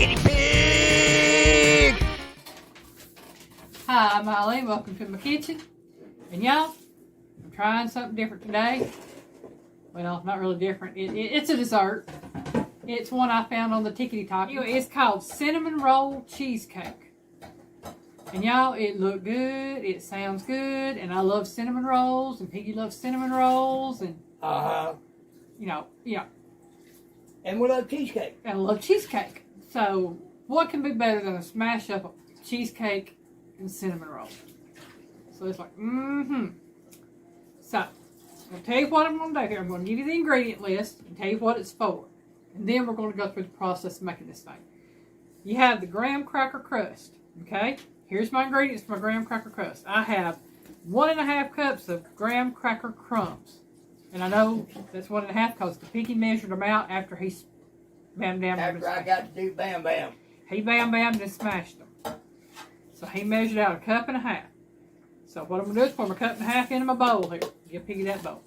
guinea pig! Hi, I'm Alyne. Welcome to my kitchen. And y'all, I'm trying something different today. Well, not really different. It's a dessert. It's one I found on the Tickety Talk. It's called Cinnamon Roll Cheesecake. And y'all, it looked good. It sounds good. And I love cinnamon rolls. And Piggy loves cinnamon rolls. And, yeah. And we love cheesecake. And I love cheesecake. So, what can be better than a smash up of cheesecake and cinnamon roll? So it's like, So, I'm going to tell you what I'm going to do here. I'm going to give you the ingredient list and tell you what it's for. And then we're going to go through the process of making this thing. You have the graham cracker crust. Okay? Here's my ingredients for my graham cracker crust. I have 1.5 cups of graham cracker crumbs. And I know that's 1.5 because the Piggy measured them out after he bam down. After I got to do bam bam. He bam bam and smashed them. So he measured out 1.5 cups. So what I'm going to do is pour my 1.5 cups into my bowl here. Give Piggy that bowl.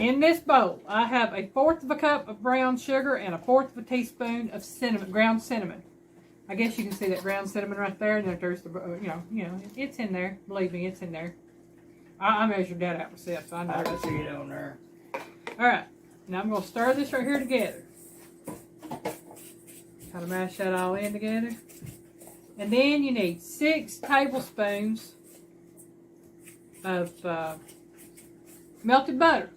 In this bowl, I have 1/4 cup of brown sugar and 1/4 teaspoon of cinnamon, ground cinnamon. I guess you can see that ground cinnamon right there. And there's the, it's in there. Believe me, it's in there. I measured that out myself, so I know. I can see it on there. All right, now I'm going to stir this right here together. Kind of mash that all in together. And then you need 6 tablespoons of melted butter.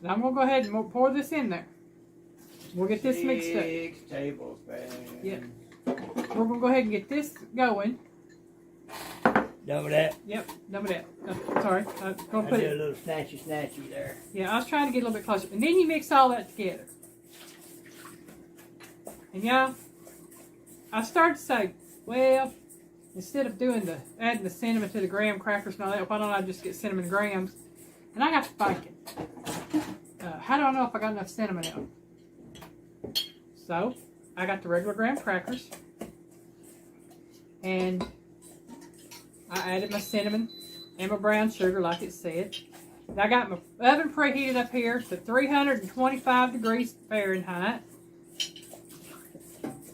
Now I'm going to go ahead and pour this in there. We'll get this mixed up. 6 tablespoons. Yep. We're going to go ahead and get this going. Done with that? Yep, done with that. Oh, sorry. I'm going to I put did a little snatchy there. Yeah, I was trying to get a little bit closer. And then you mix all that together. And y'all, I started to say, well, instead of adding the cinnamon to the graham crackers and all that, why don't I just get cinnamon grahams? And I got to thinking, how do I know if I got enough cinnamon in them? So, I got the regular graham crackers. And I added my cinnamon and my brown sugar like it said. And I got my oven preheated up here to 325 degrees Fahrenheit.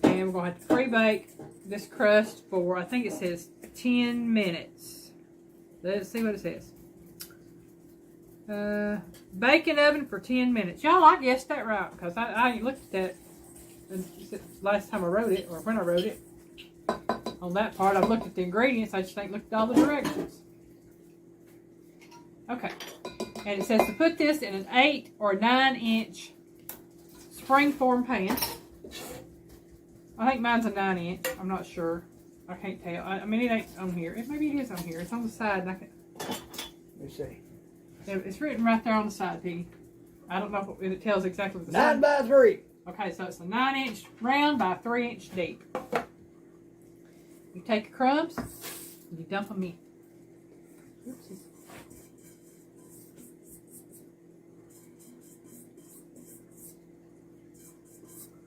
And we're going to have to pre-bake this crust for, I think it says 10 minutes. Let's see what it says. Baking oven for 10 minutes. Y'all, I guessed that right because I ain't looked at that last time I wrote it, or when I wrote it. On that part, I've looked at the ingredients. I just ain't looked at all the directions. Okay. And it says to put this in an 8 or 9-inch springform pan. I think mine's a 9-inch. I'm not sure. I can't tell. I mean, it ain't on here. Maybe it is on here. It's on the side. And Let me see. It's written right there on the side, Piggy. I don't know if it tells exactly what the 9 side. by 3. Okay, so it's a 9-inch round by 3-inch deep. You take your crumbs, and you dump them in. Oopsies.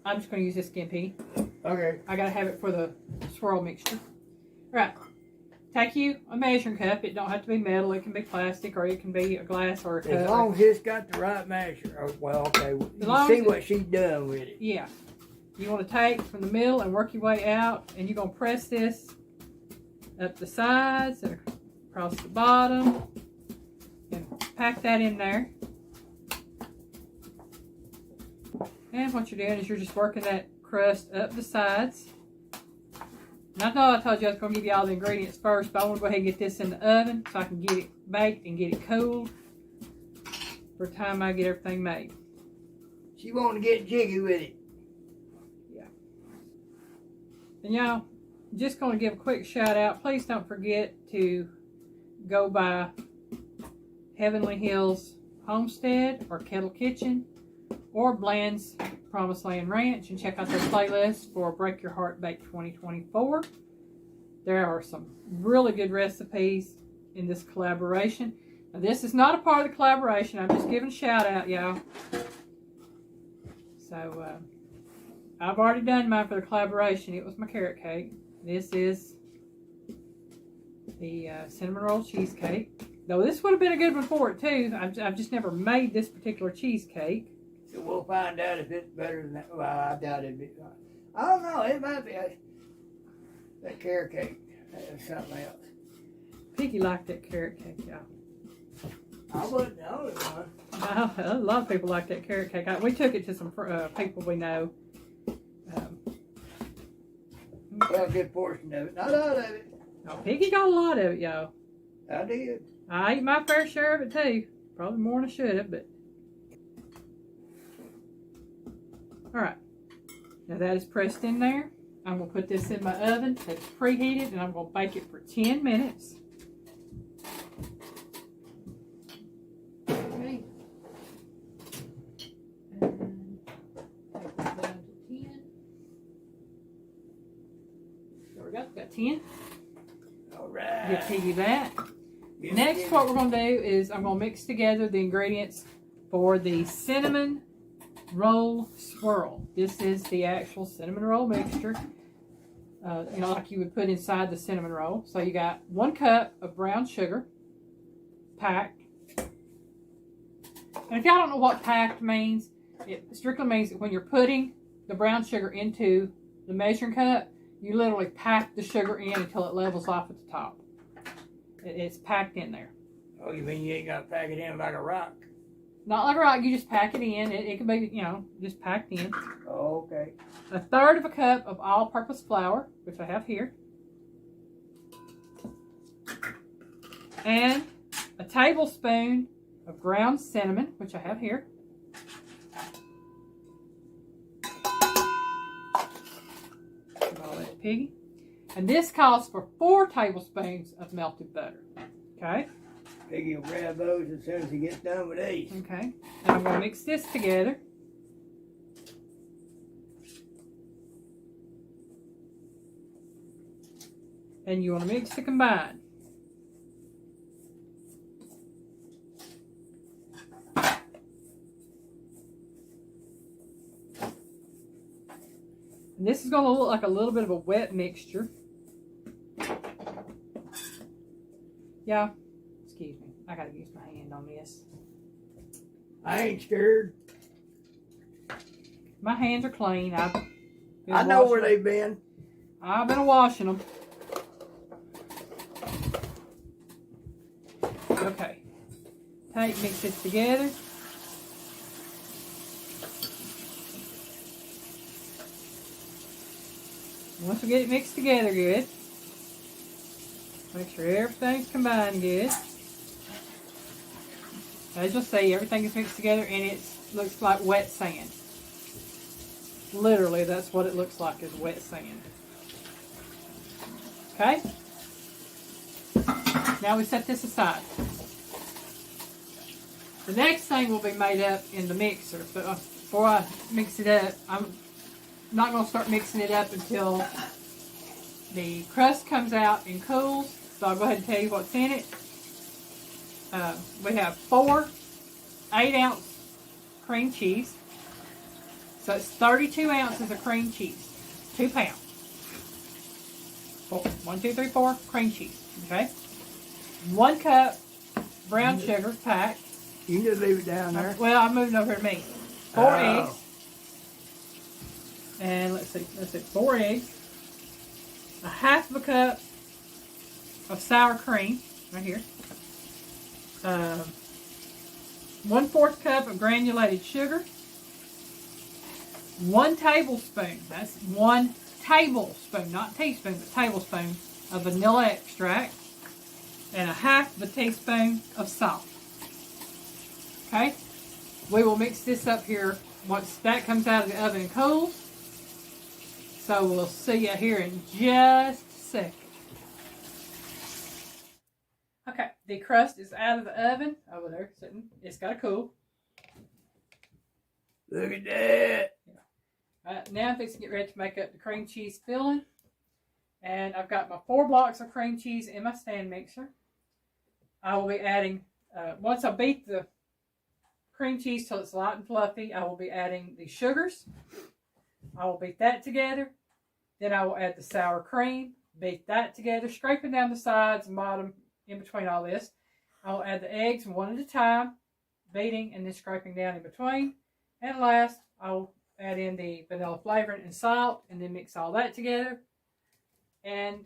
I'm just going to use this again, Piggy. Okay. I got to have it for the swirl mixture. Right. Take you a measuring cup. It don't have to be metal. It can be plastic, or it can be a glass or a cup. As long as it's got the right measure. Oh, well, okay. You see what she's done with it. Yeah. You want to take from the middle and work your way out, and you're going to press this up the sides and across the bottom, and pack that in there. And what you're doing is you're just working that crust up the sides. And I know I told you I was going to give you all the ingredients first, but I want to go ahead and get this in the oven so I can get it baked and get it cooled for the time I get everything made. She wanting to get jiggy with it. Yeah. And y'all, just going to give a quick shout out. Please don't forget to go by Heavenly Hills Homestead or Kettle Kitchen or Bland's Promised Land Ranch and check out their playlist for Break Your Heart Bake 2024. There are some really good recipes in this collaboration. Now, this is not a part of the collaboration. I'm just giving a shout out, y'all. So, I've already done mine for the collaboration. It was my carrot cake. This is the cinnamon roll cheesecake. Though this would have been a good one for it too. I've just never made this particular cheesecake. So we'll find out if it's better than that. Well, I doubt it. I don't know. It might be that carrot cake. That's something else. Piggy liked that carrot cake, y'all. I wasn't the only one. A lot of people like that carrot cake. We took it to some people we know. Got a good portion of it. Not all of it. No, Piggy got a lot of it, y'all. I did. I ate my fair share of it too. Probably more than I should have, but. Alright. Now that is pressed in there. I'm going to put this in my oven that's preheated and I'm going to bake it for 10 minutes. Okay. And take this down to 10. There we go. Got 10. Alright. Give Piggy that. Yes, Next, yes. what we're going to do is I'm going to mix together the ingredients for the cinnamon roll swirl. This is the actual cinnamon roll mixture, like you would put inside the cinnamon roll. So you got 1 cup of brown sugar, packed. And if y'all don't know what packed means, it strictly means that when you're putting the brown sugar into the measuring cup, you literally pack the sugar in until it levels off at the top. It's packed in there. Oh, you mean you ain't got to pack it in like a rock? Not like a rock, you just pack it in. It can be, just packed in. Oh, okay. 1/3 cup of all-purpose flour, which I have here. And a tablespoon of ground cinnamon, which I have here. Put all that Piggy. And this calls for 4 tablespoons of melted butter. Okay? Piggy will grab those as soon as he gets done with these. Okay. And I'm going to mix this together. And you want to mix to combine. And this is going to look like a little bit of a wet mixture. Yeah. Excuse me. I got to use my hand on this. I ain't scared. My hands are clean. I know where they've been. I've been washing them. Okay. Mix this together. Once we get it mixed together good, make sure everything's combined good. As you'll see, everything is mixed together and it looks like wet sand. Literally, that's what it looks like, is wet sand. Okay? Now we set this aside. The next thing will be made up in the mixer. But before I mix it up, I'm not going to start mixing it up until the crust comes out and cools. So I'll go ahead and tell you what's in it. We have 4 8-ounce cream cheese. So it's 32 ounces of cream cheese. 2 pounds. 1, 2, 3, 4 cream cheese. Okay? 1 cup brown sugar packed. You can just leave it down there. Well, I'm moving over to me. 4 eggs. And let's see, 4 eggs. 1/2 cup of sour cream, right here. 1/4 cup of granulated sugar. 1 tablespoon, that's 1 tablespoon, not teaspoon, but tablespoon of vanilla extract. And 1/2 teaspoon of salt. Okay? We will mix this up here once that comes out of the oven and cools. So we'll see you here in just a second. Okay, the crust is out of the oven over there sitting. It's got to cool. Look at that. Now I'm fixing to get ready to make up the cream cheese filling. And I've got my 4 blocks of cream cheese in my stand mixer. I will be adding, once I beat the cream cheese till it's light and fluffy, I will be adding the sugars. I will beat that together. Then I will add the sour cream, beat that together, scraping down the sides and bottom in between all this. I will add the eggs 1 at a time, beating and then scraping down in between. And last, I will add in the vanilla flavoring and salt, and then mix all that together. And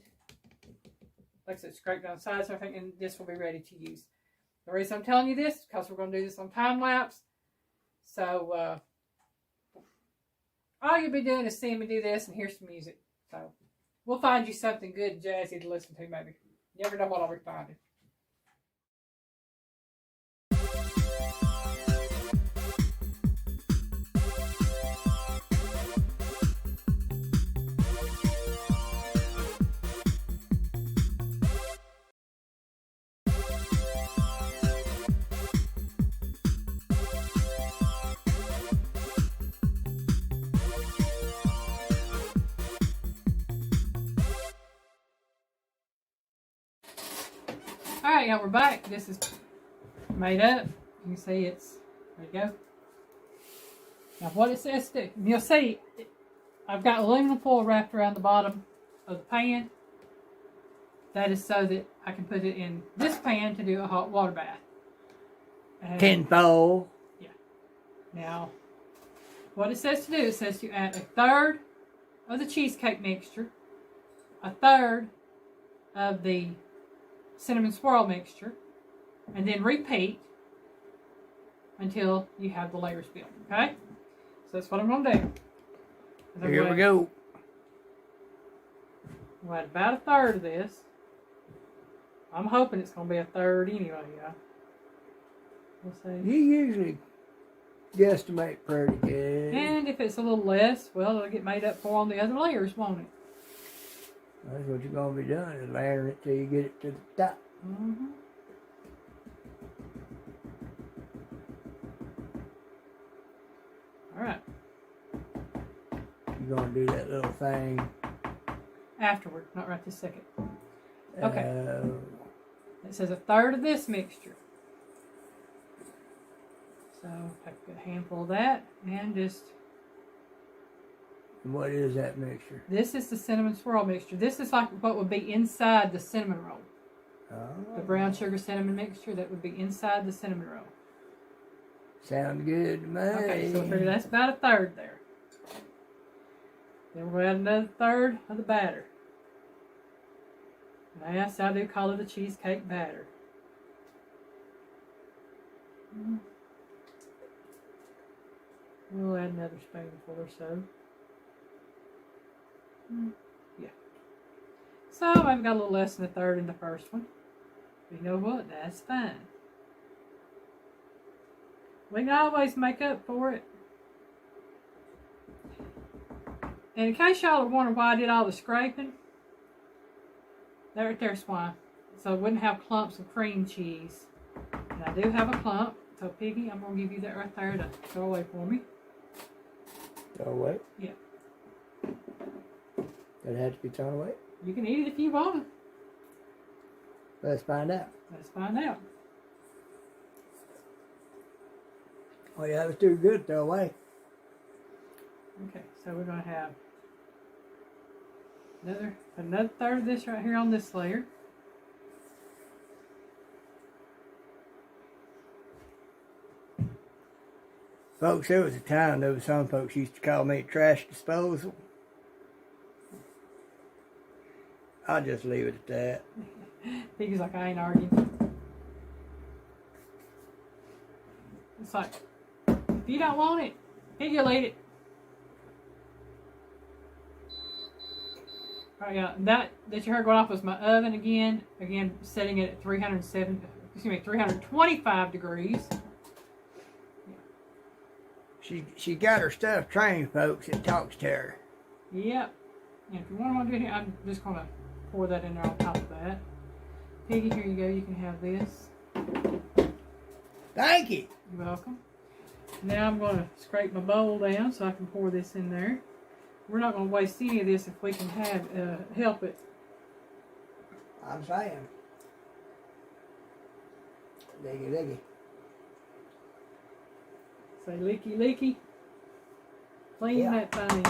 like I said, scrape down the sides and everything, and this will be ready to use. The reason I'm telling you this is because we're going to do this on time lapse. So all you'll be doing is seeing me do this and hear some music. So we'll find you something good and jazzy to listen to, maybe. You never know what I'll be finding. Alright, y'all, we're back. This is made up. You can see it's, there you go. Now what it says to do, you'll see, I've got aluminum foil wrapped around the bottom of the pan. That is so that I can put it in this pan to do a hot water bath. And, tenfold. Yeah. Now, what it says to do, it says to add 1/3 of the cheesecake mixture, 1/3 of the cinnamon swirl mixture, and then repeat until you have the layers built. Okay? So that's what I'm going to do. Here we go. We'll add about 1/3 of this. I'm hoping it's going to be 1/3 anyway, yeah. We'll see. You usually guesstimate pretty good. And if it's a little less, well, it'll get made up for on the other layers, won't it? That's what you're going to be doing, is layering it till you get it to the top. Mm-hmm. All right. You're going to do that little thing. Afterward, not right this second. Okay. It says 1/3 of this mixture. So take a good handful of that and just... What is that mixture? This is the cinnamon swirl mixture. This is like what would be inside the cinnamon roll. Oh. The brown sugar cinnamon mixture that would be inside the cinnamon roll. Sounds good to me. Okay, so I figure that's about 1/3 there. Then we'll add another 1/3 of the batter. And yes, I do call it a cheesecake batter. We'll add another spoonful or so. Yeah. So I've got a little less than 1/3 in the first one. But you know what? That's fine. We can always make up for it. And in case y'all are wondering why I did all the scraping, that right there's why. So it wouldn't have clumps of cream cheese. And I do have a clump. So Piggy, I'm going to give you that right there to throw away for me. Throw away? Yeah. Does it have to be thrown away? You can eat it if you want to. Let's find out. Let's find out. Oh yeah, that was too good to throw away. Okay, so we're going to have another 1/3 of this right here on this layer. Folks, there was a time though some folks used to call me trash disposal. I'll just leave it at that. Piggy's like, I ain't arguing. It's like, if you don't want it, Piggy will eat it. Alright, yeah, that you heard going off was my oven again. Again, setting it at 325 degrees. She got her stuff trained, folks. It talks to her. Yep. And if you want to do it here, I'm just going to pour that in there on top of that. Piggy, here you go. You can have this. Thank you. You're welcome. Now I'm going to scrape my bowl down so I can pour this in there. We're not going to waste any of this if we can have help it. I'm saying. Diggy, diggy. Say leaky, leaky. Clean that thing.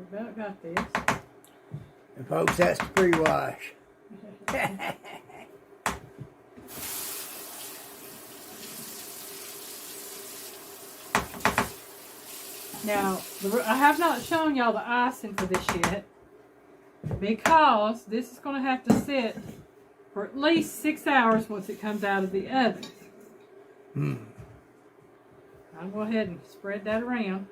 We about got this. And folks, that's the pre-wash. Now, I have not shown y'all the icing for this yet because this is going to have to sit for at least 6 hours once it comes out of the oven. I'll go ahead and spread that around.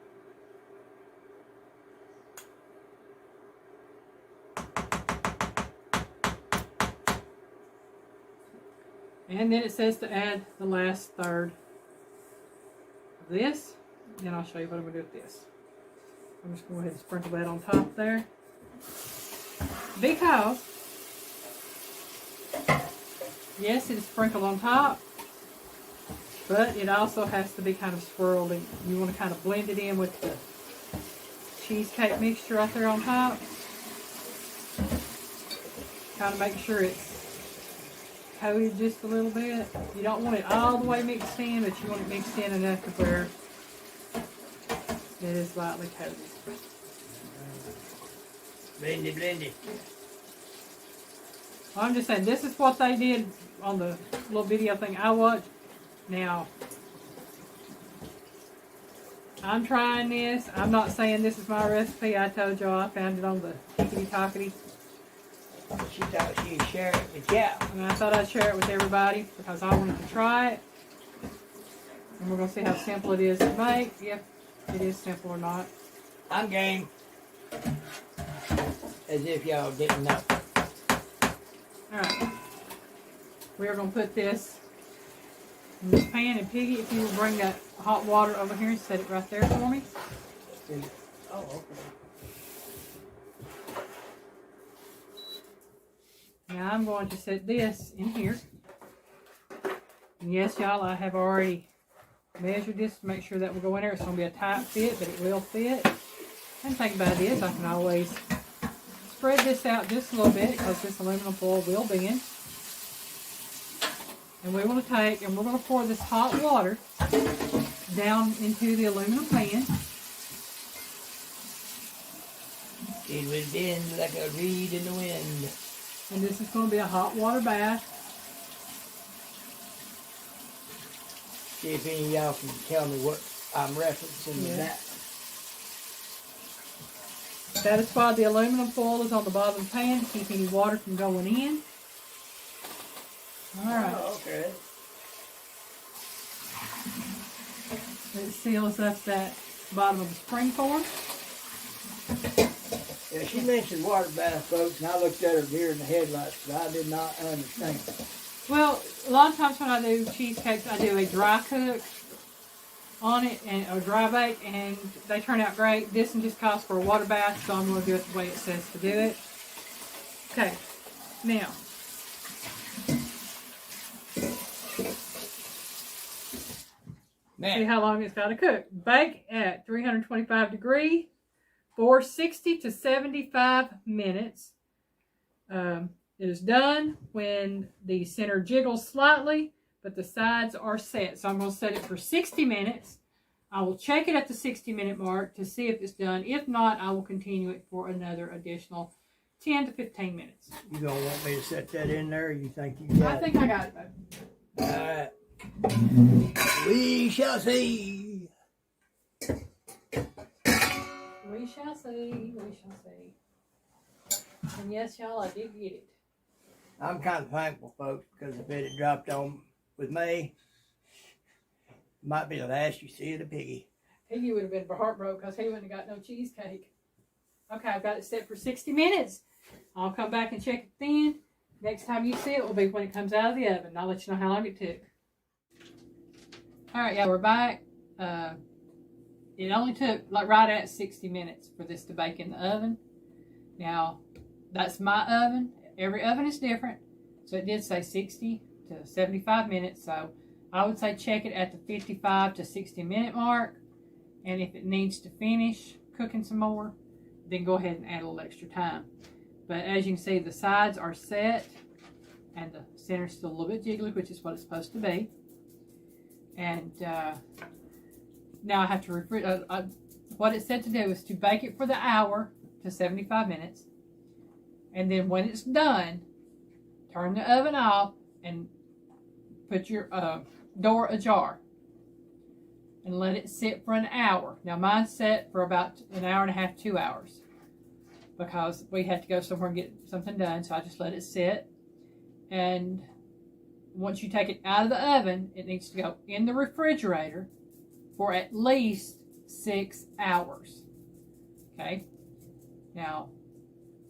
And then it says to add the last third of this. Then I'll show you what I'm going to do with this. I'm just going to go ahead and sprinkle that on top there. Because, yes, it is sprinkled on top, but it also has to be kind of swirled in. You want to kind of blend it in with the cheesecake mixture right there on top. Kind of make sure it's coated just a little bit. You don't want it all the way mixed in, but you want it mixed in enough to where it is lightly coated. Blended, blended. Well, I'm just saying, this is what they did on the little video thing I watched. Now, I'm trying this. I'm not saying this is my recipe. I told y'all I found it on the Tickety-Tockety. She thought she'd share it with you. And I thought I'd share it with everybody because I wanted to try it. And we're going to see how simple it is to make. If it is simple or not. I'm game. As if y'all didn't know. Alright. We're going to put this in this pan. And Piggy, if you will bring that hot water over here and set it right there for me. Oh, okay. Now I'm going to set this in here. And yes, y'all, I have already measured this to make sure that will go in there. It's going to be a tight fit, but it will fit. And the thing about it is I can always spread this out just a little bit because this aluminum foil will bend. And we want to take and we're going to pour this hot water down into the aluminum pan. It will bend like a reed in the wind. And this is going to be a hot water bath. See if any of y'all can tell me what I'm referencing with that. Satisfy the aluminum foil is on the bottom of the pan to keep any water from going in. Alright. Oh, okay. It seals up that bottom of the spring form. Yeah, she mentioned water bath, folks, and I looked at her deer in the headlights, but I did not understand. Well, a lot of times when I do cheesecakes, I do a dry cook on it and a dry bake, and they turn out great. This one just calls for a water bath, so I'm going to do it the way it says to do it. Okay, now. See how long it's got to cook. Bake at 325 degrees for 60 to 75 minutes. It is done when the center jiggles slightly, but the sides are set. So I'm going to set it for 60 minutes. I will check it at the 60-minute mark to see if it's done. If not, I will continue it for another additional 10 to 15 minutes. You gonna want me to set that in there, or you think you got it? I think I got it, though. Alright. We shall see. We shall see. We shall see. And yes, y'all, I did get it. I'm kind of thankful, folks, because if it had dropped on with me, it might be the last you see of the piggy. Piggy would have been heartbroken because he wouldn't have got no cheesecake. Okay, I've got it set for 60 minutes. I'll come back and check it then. Next time you see it will be when it comes out of the oven. I'll let you know how long it took. Alright, y'all, we're back. It only took like right at 60 minutes for this to bake in the oven. Now, that's my oven. Every oven is different. So it did say 60 to 75 minutes. So I would say check it at the 55 to 60 minute mark. And if it needs to finish cooking some more, then go ahead and add a little extra time. But as you can see, the sides are set and the center's still a little bit jiggly, which is what it's supposed to be. And now I have to what it said to do is to bake it for the hour to 75 minutes. And then when it's done, turn the oven off and put your door ajar and let it sit for an hour. Now mine's set for about an hour and a half, 2 hours, because we had to go somewhere and get something done. So I just let it sit. And once you take it out of the oven, it needs to go in the refrigerator for at least 6 hours. Okay. Now,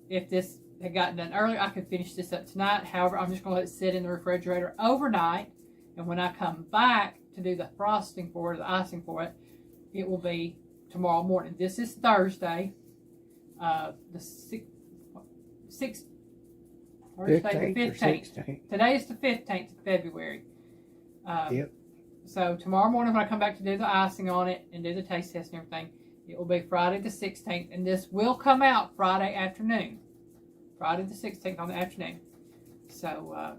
if this had gotten done earlier, I could finish this up tonight. However, I'm just going to let it sit in the refrigerator overnight. And when I come back to do the frosting for it, the icing for it, it will be tomorrow morning. This is Thursday, the 15th. Today is the 15th of February. Yep. So tomorrow morning when I come back to do the icing on it and do the taste test and everything, it will be Friday the 16th. And this will come out Friday afternoon. Friday the 16th on the afternoon. So,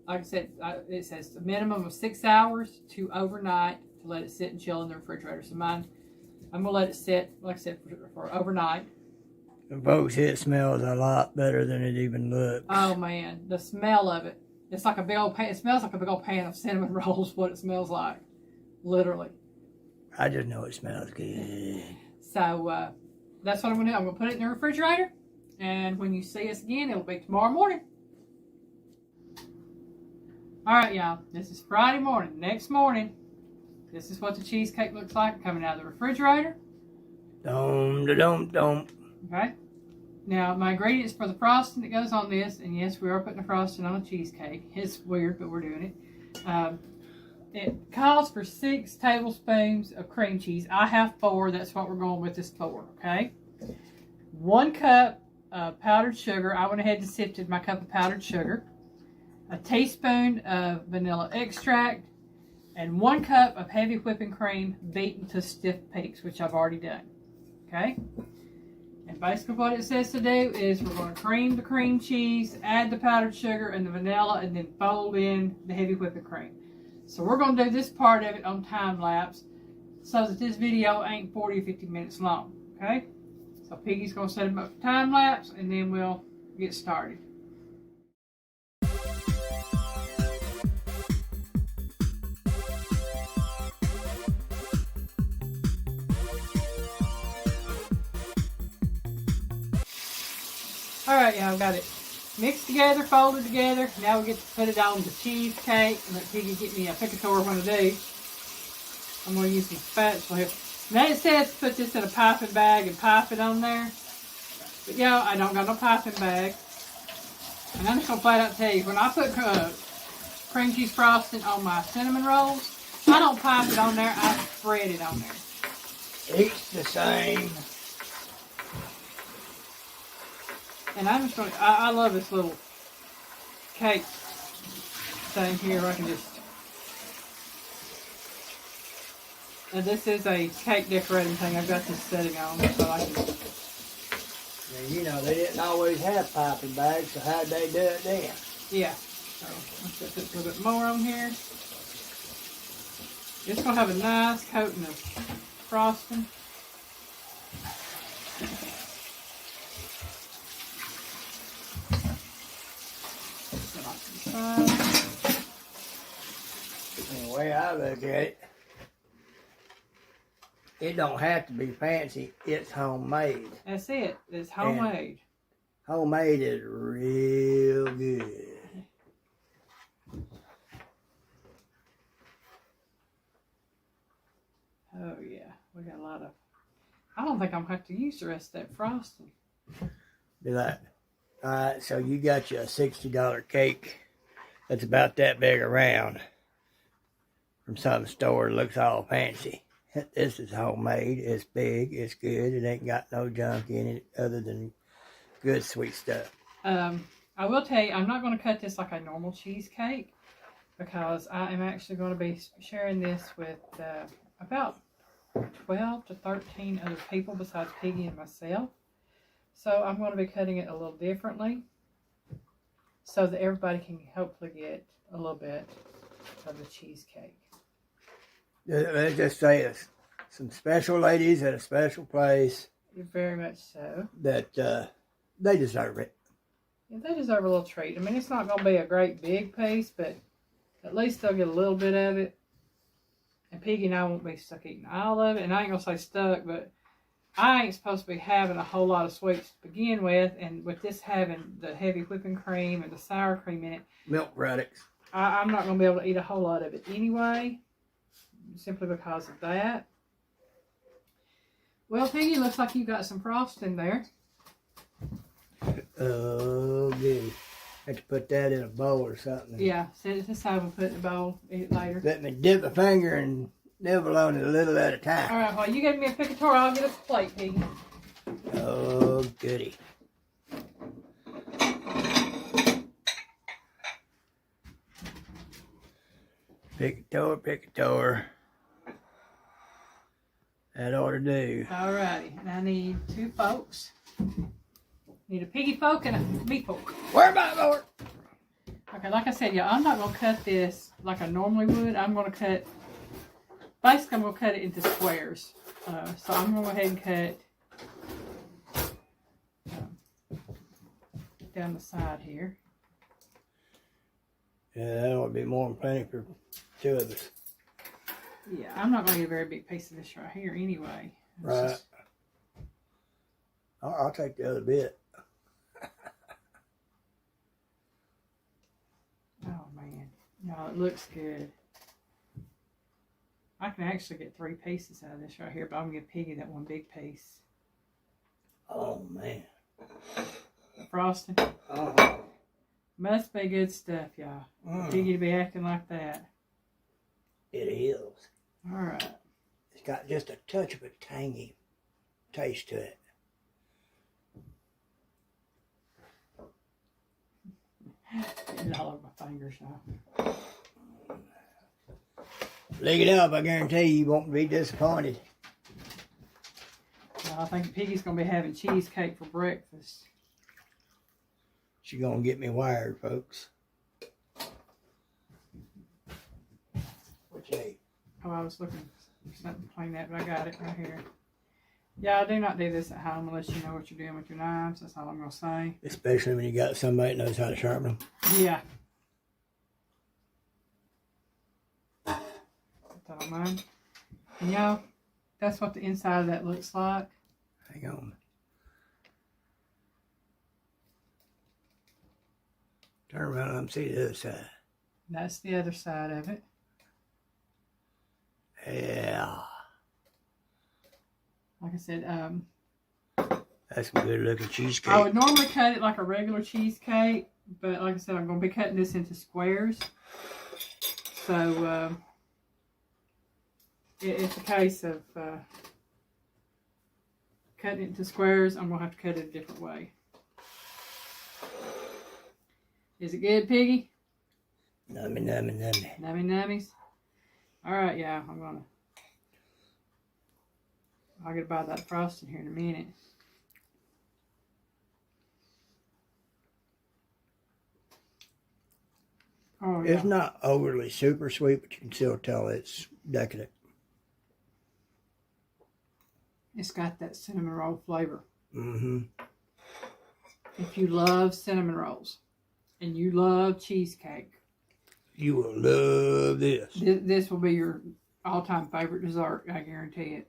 like I said, it says a minimum of 6 hours to overnight to let it sit and chill in the refrigerator. So mine, I'm going to let it sit, like I said, for overnight. And folks, it smells a lot better than it even looks. Oh man, the smell of it. It's like a big old pan. It smells like a big old pan of cinnamon rolls, what it smells like. Literally. I just know it smells good. So, that's what I'm going to do. I'm going to put it in the refrigerator. And when you see us again, it'll be tomorrow morning. Alright, y'all. This is Friday morning. Next morning, this is what the cheesecake looks like coming out of the refrigerator. Dum-da-dum-dum. Okay. Now, my ingredients for the frosting that goes on this, and yes, we are putting a frosting on a cheesecake. It's weird, but we're doing it. It calls for 6 tablespoons of cream cheese. I have 4. That's what we're going with, is 4. Okay. 1 cup of powdered sugar. I went ahead and sifted my cup of powdered sugar. A teaspoon of vanilla extract. And 1 cup of heavy whipping cream beaten to stiff peaks, which I've already done. Okay. And basically what it says to do is we're going to cream the cream cheese, add the powdered sugar and the vanilla, and then fold in the heavy whipping cream. So we're going to do this part of it on time lapse so that this video ain't 40 or 50 minutes long. Okay? So Piggy's going to set them up for time lapse and then we'll get started. Alright, y'all, got it mixed together, folded together. Now we get to put it on the cheesecake and let Piggy get me a picator when I do. I'm going to use some spatula here. Now it says to put this in a piping bag and pipe it on there. But y'all, I don't got no piping bag. And I'm just going to flat out tell you, when I put cream cheese frosting on my cinnamon rolls, I don't pipe it on there, I spread it on there. Each the same. And I'm just going to, I love this little cake thing here. I can just, and this is a cake decorating thing. I've got this setting on so I can. Now, you know, they didn't always have piping bags, so how'd they do it then? Yeah. So let's put a little bit more on here. It's going to have a nice coating of frosting. And the way I look at it, it don't have to be fancy. It's homemade. That's it. It's homemade. And homemade is real good. Oh yeah, we got a lot of. I don't think I'm going to have to use the rest of that frosting. Do that. Alright, so you got you a $60 cake that's about that big around from some store. It looks all fancy. This is homemade. It's big. It's good. It ain't got no junk in it other than good sweet stuff. I will tell you, I'm not going to cut this like a normal cheesecake because I am actually going to be sharing this with about 12 to 13 other people besides Piggy and myself. So I'm going to be cutting it a little differently so that everybody can hopefully get a little bit of the cheesecake. Let's just say it's some special ladies at a special place Very much so. That they deserve it. Yeah, they deserve a little treat. I mean, it's not going to be a great big piece, but at least they'll get a little bit of it. And Piggy and I won't be stuck eating all of it. And I ain't going to say stuck, but I ain't supposed to be having a whole lot of sweets to begin with. And with this having the heavy whipping cream and the sour cream in it. Milk products. I'm not going to be able to eat a whole lot of it anyway. Simply because of that. Well, Piggy, looks like you got some frosting there. Oh, good. Have to put that in a bowl or something. Yeah, set it aside and put it in a bowl, eat it later. Let me dip a finger and nibble on it a little at a time. All right, well, you gave me a picatory, I'll get us a plate, Piggy. Oh, goody. Picatory. That ought to do. All righty, and I need 2 forks. Need a Piggy fork and a me fork. Where my fork? Okay, like I said, y'all, I'm not going to cut this like I normally would. I'm going to cut, basically I'm going to cut it into squares. So I'm going to go ahead and cut down the side here. Yeah, that ought to be more than plenty for 2 of us. Yeah, I'm not going to get a very big piece of this right here anyway. Right. I'll take the other bit. Oh man, no, it looks good. I can actually get 3 pieces out of this right here, but I'm gonna give Piggy that one big piece. Oh man. Frosting. Oh. Must be good stuff, y'all. Piggy to be acting like that. It is. All right. It's got just a touch of a tangy taste to it. Getting all over my fingers now. Lick it up, I guarantee you won't be disappointed. Well, I think Piggy's gonna be having cheesecake for breakfast. She's gonna get me wired, folks. What you need? Oh, I was looking for something to clean that, but I got it right here. Yeah, do not do this at home unless you know what you're doing with your knives. That's all I'm going to say. Especially when you got somebody that knows how to sharpen them. Yeah. Put that on mine. And y'all, that's what the inside of that looks like. Hang on. Turn around and see the other side. That's the other side of it. Yeah. Like I said, That's some good looking cheesecake. I would normally cut it like a regular cheesecake, but like I said, I'm going to be cutting this into squares. So, it's a case of cutting it into squares. I'm going to have to cut it a different way. Is it good, Piggy? Nummy, nummy, nummy. Nummy nummies? Alright, yeah, I'll get by that frosting here in a minute. Oh, yeah. It's not overly super sweet, but you can still tell it's decadent. It's got that cinnamon roll flavor. Mm-hmm. If you love cinnamon rolls and you love cheesecake, You will love this. This will be your all-time favorite dessert, I guarantee it.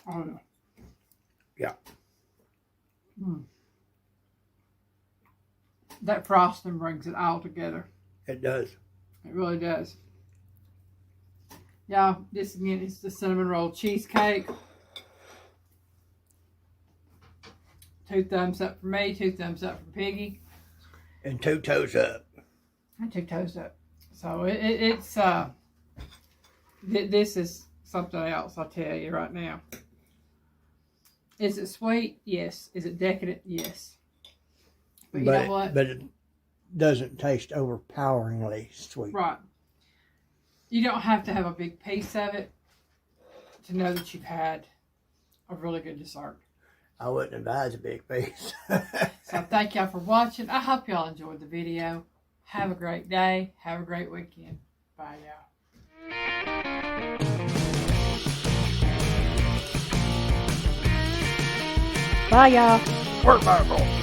Oh, no. Yeah. That frosting brings it all together. It does. It really does. Y'all, this again is the cinnamon roll cheesecake. 2 thumbs up for me, 2 thumbs up for Piggy. And 2 toes up. And 2 toes up. So it's this is something else, I'll tell you right now. Is it sweet? Yes. Is it decadent? Yes. But you know what? But it doesn't taste overpoweringly sweet. Right. You don't have to have a big piece of it to know that you've had a really good dessert. I wouldn't advise a big piece. So thank y'all for watching. I hope y'all enjoyed the video. Have a great day. Have a great weekend. Bye, y'all. Bye, y'all. Work, Bible.